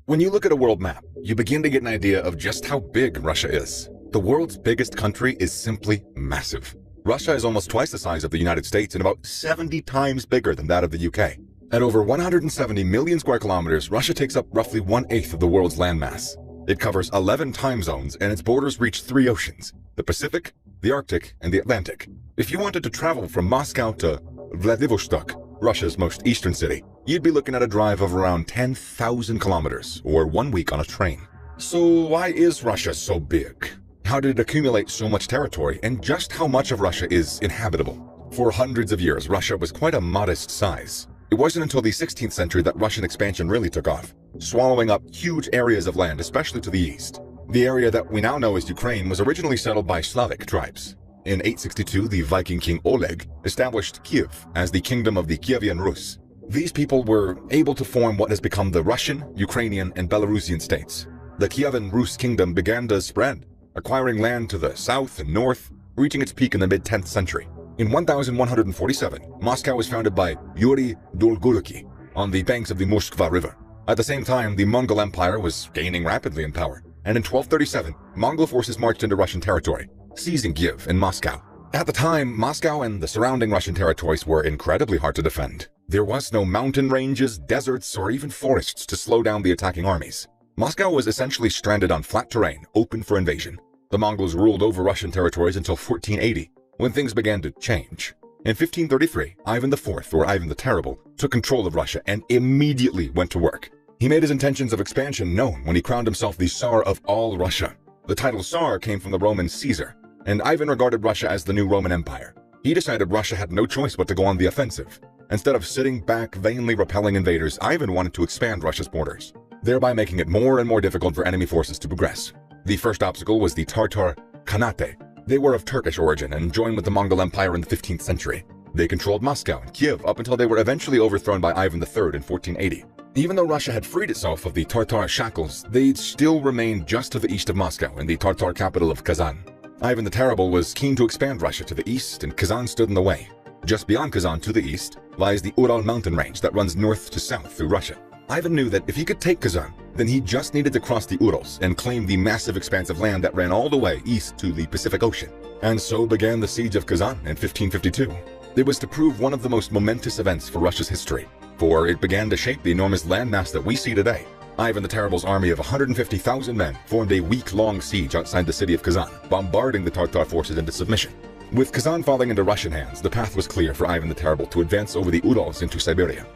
When you look at a world map, you begin to get an idea of just how big Russia is. The world's biggest country is simply massive. Russia is almost twice the size of the United States and about 70 times bigger than that of the UK. At over 170 million square kilometers, Russia takes up roughly 1/8 of the world's landmass. It covers 11 time zones and its borders reach 3 oceans: the Pacific, the Arctic, and the Atlantic. If you wanted to travel from Moscow to Vladivostok, Russia's most eastern city, you'd be looking at a drive of around 10,000 kilometers, or 1 week on a train. So why is Russia so big? How did it accumulate so much territory, and just how much of Russia is inhabitable? For hundreds of years, Russia was quite a modest size. It wasn't until the 16th century that Russian expansion really took off, swallowing up huge areas of land, especially to the east. The area that we now know as Ukraine was originally settled by Slavic tribes. In 862, the Viking king Oleg established Kiev as the kingdom of the Kievan Rus. These people were able to form what has become the Russian, Ukrainian, and Belarusian states. The Kievan Rus kingdom began to spread, acquiring land to the south and north, reaching its peak in the mid-10th century. In 1147, Moscow was founded by Yuri Dolgoruki on the banks of the Moskva River. At the same time, the Mongol Empire was gaining rapidly in power, and in 1237, Mongol forces marched into Russian territory, seizing Kiev and Moscow. At the time, Moscow and the surrounding Russian territories were incredibly hard to defend. There was no mountain ranges, deserts, or even forests to slow down the attacking armies. Moscow was essentially stranded on flat terrain, open for invasion. The Mongols ruled over Russian territories until 1480, when things began to change. In 1533, Ivan IV, or Ivan the Terrible, took control of Russia and immediately went to work. He made his intentions of expansion known when he crowned himself the Tsar of all Russia. The title Tsar came from the Roman Caesar, and Ivan regarded Russia as the new Roman Empire. He decided Russia had no choice but to go on the offensive. Instead of sitting back vainly repelling invaders, Ivan wanted to expand Russia's borders, thereby making it more and more difficult for enemy forces to progress. The first obstacle was the Tartar Khanate. They were of Turkish origin and joined with the Mongol Empire in the 15th century. They controlled Moscow and Kiev up until they were eventually overthrown by Ivan III in 1480. Even though Russia had freed itself of the Tartar shackles, they still remained just to the east of Moscow in the Tartar capital of Kazan. Ivan the Terrible was keen to expand Russia to the east, and Kazan stood in the way. Just beyond Kazan to the east lies the Ural mountain range that runs north to south through Russia. Ivan knew that if he could take Kazan, then he just needed to cross the Urals and claim the massive expanse of land that ran all the way east to the Pacific Ocean. And so began the siege of Kazan in 1552. It was to prove one of the most momentous events for Russia's history, for it began to shape the enormous landmass that we see today. Ivan the Terrible's army of 150,000 men formed a week-long siege outside the city of Kazan, bombarding the Tartar forces into submission. With Kazan falling into Russian hands, the path was clear for Ivan the Terrible to advance over the Urals into Siberia.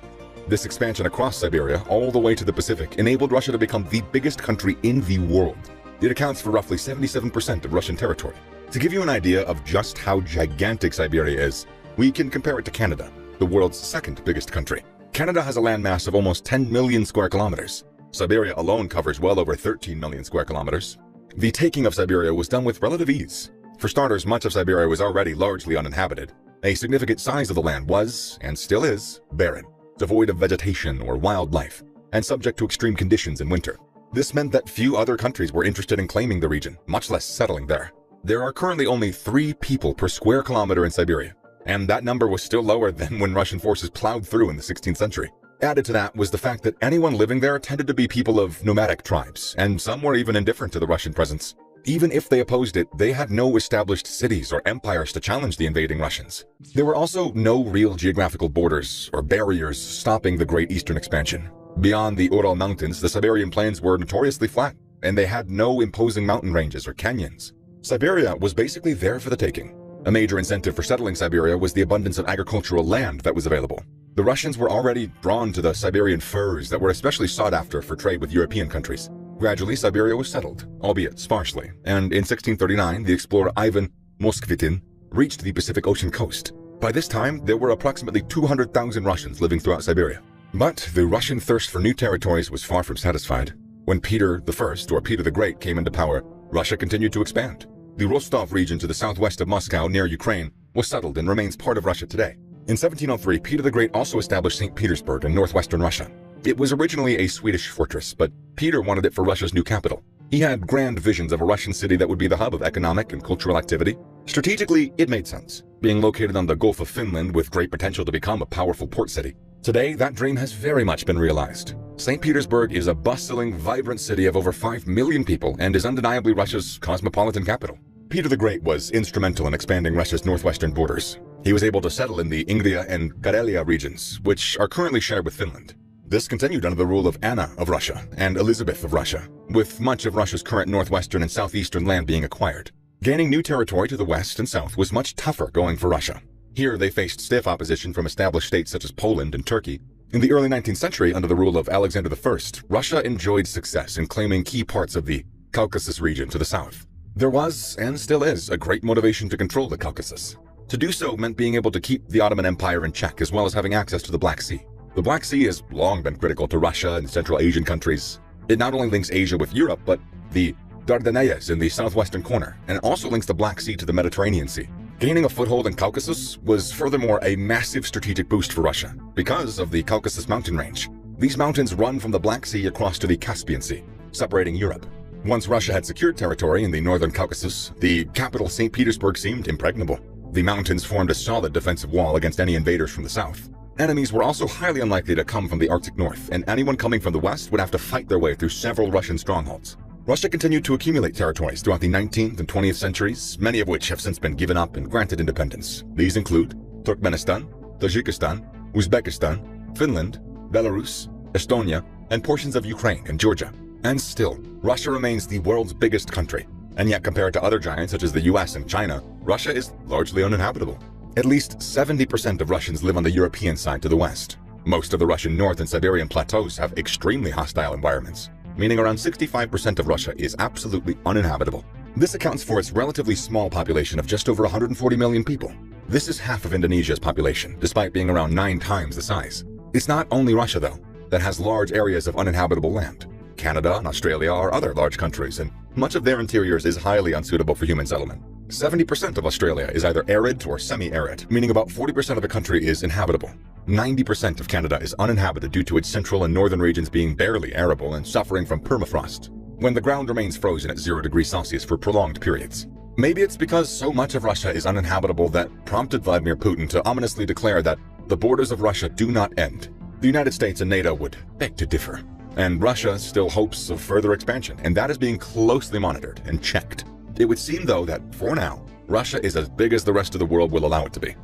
This expansion across Siberia, all the way to the Pacific, enabled Russia to become the biggest country in the world. It accounts for roughly 77% of Russian territory. To give you an idea of just how gigantic Siberia is, we can compare it to Canada, the world's second biggest country. Canada has a landmass of almost 10 million square kilometers. Siberia alone covers well over 13 million square kilometers. The taking of Siberia was done with relative ease. For starters, much of Siberia was already largely uninhabited. A significant size of the land was, and still is, barren, devoid of vegetation or wildlife, and subject to extreme conditions in winter. This meant that few other countries were interested in claiming the region, much less settling there. There are currently only 3 people per square kilometer in Siberia, and that number was still lower than when Russian forces plowed through in the 16th century. Added to that was the fact that anyone living there tended to be people of nomadic tribes, and some were even indifferent to the Russian presence. Even if they opposed it, they had no established cities or empires to challenge the invading Russians. There were also no real geographical borders or barriers stopping the Great Eastern expansion. Beyond the Ural Mountains, the Siberian plains were notoriously flat, and they had no imposing mountain ranges or canyons. Siberia was basically there for the taking. A major incentive for settling Siberia was the abundance of agricultural land that was available. The Russians were already drawn to the Siberian furs that were especially sought after for trade with European countries. Gradually, Siberia was settled, albeit sparsely, and in 1639, the explorer Ivan Moskvitin reached the Pacific Ocean coast. By this time, there were approximately 200,000 Russians living throughout Siberia. But the Russian thirst for new territories was far from satisfied. When Peter I, or Peter the Great, came into power, Russia continued to expand. The Rostov region to the southwest of Moscow, near Ukraine, was settled and remains part of Russia today. In 1703, Peter the Great also established St. Petersburg in northwestern Russia. It was originally a Swedish fortress, but Peter wanted it for Russia's new capital. He had grand visions of a Russian city that would be the hub of economic and cultural activity. Strategically, it made sense, being located on the Gulf of Finland with great potential to become a powerful port city. Today, that dream has very much been realized. St. Petersburg is a bustling, vibrant city of over 5 million people and is undeniably Russia's cosmopolitan capital. Peter the Great was instrumental in expanding Russia's northwestern borders. He was able to settle in the Ingria and Karelia regions, which are currently shared with Finland. This continued under the rule of Anna of Russia and Elizabeth of Russia, with much of Russia's current northwestern and southeastern land being acquired. Gaining new territory to the west and south was much tougher going for Russia. Here they faced stiff opposition from established states such as Poland and Turkey. In the early 19th century, under the rule of Alexander I, Russia enjoyed success in claiming key parts of the Caucasus region to the south. There was, and still is, a great motivation to control the Caucasus. To do so meant being able to keep the Ottoman Empire in check, as well as having access to the Black Sea. The Black Sea has long been critical to Russia and Central Asian countries. It not only links Asia with Europe, but the Dardanelles in the southwestern corner, and it also links the Black Sea to the Mediterranean Sea. Gaining a foothold in Caucasus was furthermore a massive strategic boost for Russia, because of the Caucasus mountain range. These mountains run from the Black Sea across to the Caspian Sea, separating Europe. Once Russia had secured territory in the northern Caucasus, the capital St. Petersburg seemed impregnable. The mountains formed a solid defensive wall against any invaders from the south. Enemies were also highly unlikely to come from the Arctic North, and anyone coming from the west would have to fight their way through several Russian strongholds. Russia continued to accumulate territories throughout the 19th and 20th centuries, many of which have since been given up and granted independence. These include Turkmenistan, Tajikistan, Uzbekistan, Finland, Belarus, Estonia, and portions of Ukraine and Georgia. And still, Russia remains the world's biggest country. And yet, compared to other giants such as the US and China, Russia is largely uninhabitable. At least 70% of Russians live on the European side to the west. Most of the Russian North and Siberian plateaus have extremely hostile environments, meaning around 65% of Russia is absolutely uninhabitable. This accounts for its relatively small population of just over 140 million people. This is half of Indonesia's population, despite being around 9 times the size. It's not only Russia, though, that has large areas of uninhabitable land. Canada and Australia are other large countries, and much of their interiors is highly unsuitable for human settlement. 70% of Australia is either arid or semi-arid, meaning about 40% of the country is inhabitable. 90% of Canada is uninhabited due to its central and northern regions being barely arable and suffering from permafrost, when the ground remains frozen at 0 degrees Celsius for prolonged periods. Maybe it's because so much of Russia is uninhabitable that prompted Vladimir Putin to ominously declare that the borders of Russia do not end. The United States and NATO would beg to differ, and Russia still hopes of further expansion, and that is being closely monitored and checked. It would seem, though, that for now, Russia is as big as the rest of the world will allow it to be.